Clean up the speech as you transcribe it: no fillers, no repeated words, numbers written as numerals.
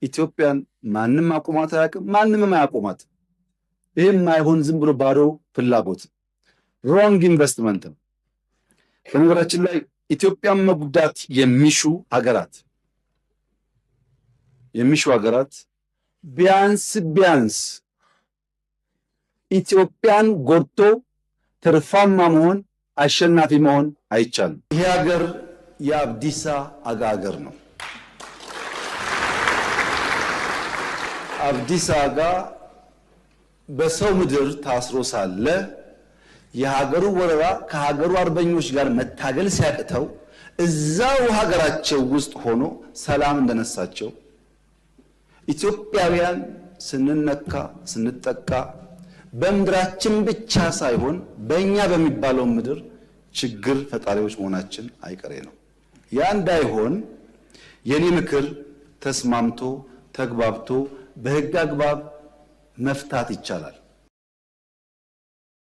ኢትዮጵያን ማንም አቁማት አያውቅም፣ ማንንም አያቁማት። ይህም አይሆን ዝም ብሎ ባዶ ፍላጎት ሮንግ ኢንቨስትመንት ነው። በነገራችን ላይ ኢትዮጵያን መጉዳት የሚሹ ሀገራት ቢያንስ ኢትዮጵያን ጎድቶ ትርፋማ መሆን አሸናፊ መሆን አይቻልም። ይሄ ሀገር የአብዲሳ አጋ ሀገር ነው። አብዲሳ አጋ በሰው ምድር ታስሮ ሳለ የሀገሩ ወረራ ከሀገሩ አርበኞች ጋር መታገል ሲያቅተው እዛው ሀገራቸው ውስጥ ሆኖ ሰላም እንደነሳቸው ኢትዮጵያውያን ስንነካ ስንጠቃ በምድራችን ብቻ ሳይሆን በእኛ በሚባለው ምድር ችግር ፈጣሪዎች መሆናችን አይቀሬ ነው። ያ እንዳይሆን የኔ ምክር ተስማምቶ ተግባብቶ በሕግ አግባብ መፍታት ይቻላል።